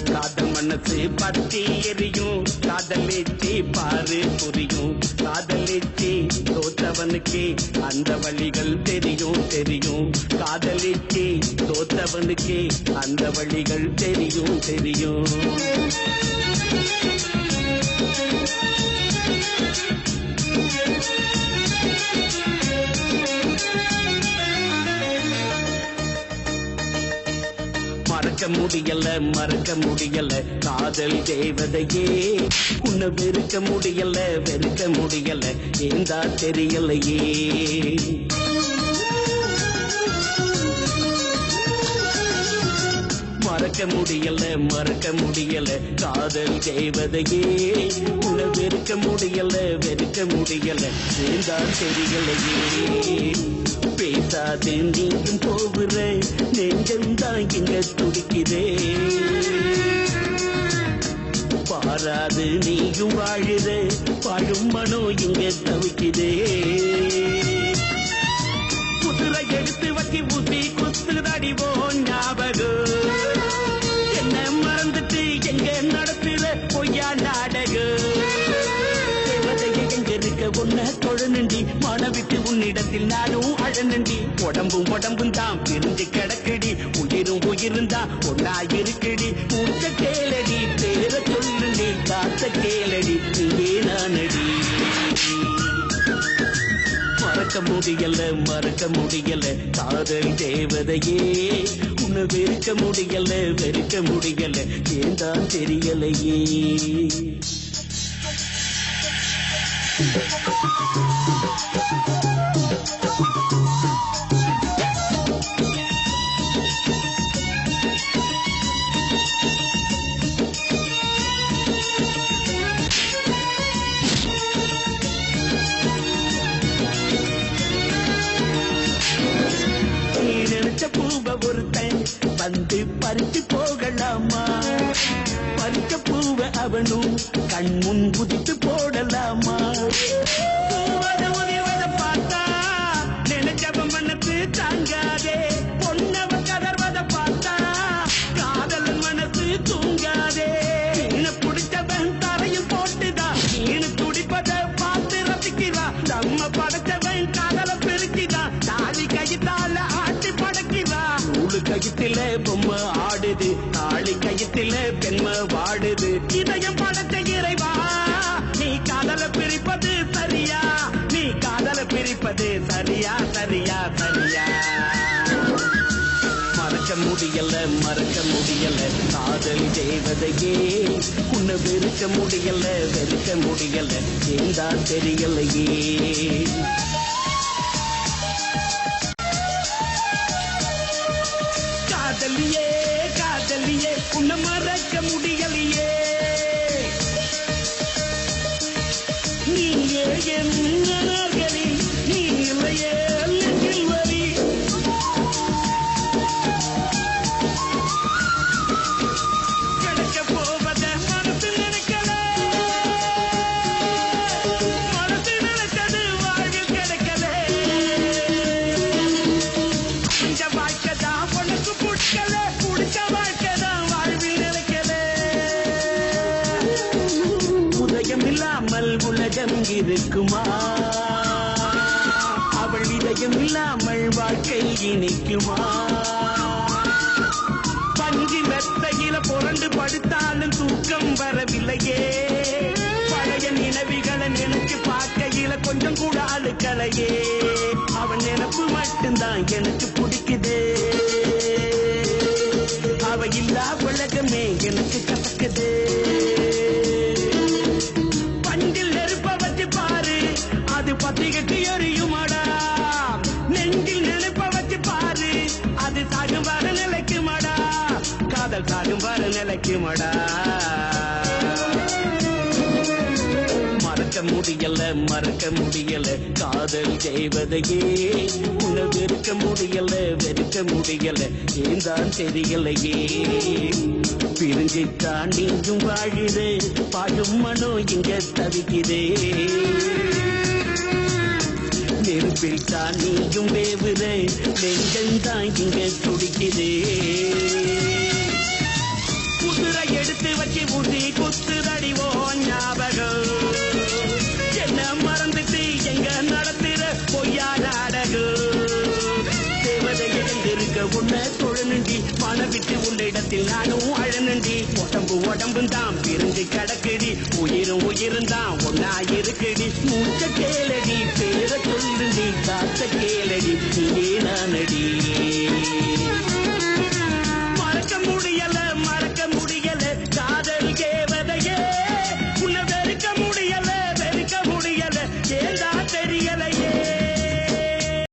காதல் மனசு பத்தி எரியும் காதலிச்சி பாரு புரியும் காதலிச்சி தோத்தவனுக்கு அந்த வழிகள் தெரியும் தெரியும் காதலிச்சி தோத்தவனுக்கு அந்த வழிகள் தெரியும் தெரியும் மறக்க முடியல காதல் தேவதையே உன்னை வெறுக்க முடியல ஏந்தா தெரியலையே மறக்க முடியல காதல் தேவதையே உன்னை வெறுக்க முடியல ஏந்தா தெரியலையே பேசாது நீயும் போகிற நெஞ்சம்தான் இங்க துடிக்கிறே பாராது நீயும் வாழுற வாழும் மனோ இங்க தவிக்கிறே குதிரை எடுத்து வச்சு ஊசி குத்துதடிவோ ஞாபகம் என்ன மறந்துட்டு எங்க நடத்துற பொய்யா நாடகம் உன்னை தொழநண்டி மனவிட்டு உன்னிடத்தில் நானும் அழநண்டி உடம்பும் தான் பிரிஞ்சு கிடக்குடி உயிரும் தான் ஒன்னாயிருக்குடி மூச்ச கேளடி பேர சொல்லுண்டி காத்த கேளடி நீயே நானடி மறக்க முடியல காதல் தேவதையே உன்னை வெறுக்க முடியல ஏந்தான் தெரியலையே பூவ ஒருத்தன் வந்து பறித்து போகலாமா பறிக்க பூவ அவனும் கண் முன் குதித்து போடலாமா பார்த்தா நினைச்சவ மனசு தாங்காதே பொன்னவ கதர்வத பார்த்தா காதல் மனசு தூங்காதே என்ன பிடிச்சவன் தரையும் போட்டுதான் நீனு துடிப்பத பார்த்து ரசிக்கிறான் நம்ம படைச்சவன் காதல பெருக்கிதான் தாலி கைத்தால ஆட்டி படைக்கிறா நூலு கைத்தில பொம்மை ஆடுது தாலி கைத்தில பெண்மை வாடுது இதயம் படைச்ச இறைவா நீ காதல பிரிப்பது சரியா நீ காதல பிரிப்பது சரியா மறக்க முடியல காதல் தேவதையே உன்னை வெறுக்க முடியல ஏந்தா தெரியலையே காதலியே உன்னை மறக்க முடியலையே நீயே என்னி நீ இல்லையே வரி கிடைக்க போவத மனசு நினைக்கல மனசு நினைச்சது வாழ்வு கிடைக்கல இந்த வாழ்க்கைதான் உனக்கு பிடிக்கல பிடிச்ச வாழ்க்கைதான் வாழ்வில் நினைக்கல உதயம் இல்லாமல் உலகம் இருக்குமா அவள் இதயம் இல்லாமல் வாழ்க்கை இனிக்குமா பஞ்சி மெத்தையில புரண்டு படுத்தாலும் தூக்கம் வரவில்லையே பழைய நினைவுகளை நினைச்சு பார்க்கையில கொஞ்சம் கூட அழுக்கலையே அவன் நினைப்பு மட்டும்தான் எனக்கு பிடிக்குது அவ இல்லா உலகமே எனக்கு கசக்குது பஞ்சில் நெருப்ப வச்சு பாரு அது பத்திரிகைக்கு எரியுமாடா நெஞ்சில் நெருப்ப வச்சு பாரு அது சாகும் வர நிலைக்குமாடா காதல் சாகும் வர நிலைக்குமாடா மறக்க முடியல காதல் செய்வதையே உன்னை வெறுக்க முடியல ஏந்தான் தெரியலையே பிரிஞ்சித்தான் நீங்கும் வாழுது பாடும் மனோ இங்க தவிக்கிறே நெருப்பில் தான் நீயும் வேவுற நெஞ்சந்தான் இங்க துடிக்கிறே உடம்பும் தான் பிரிஞ்சு கிடக்கு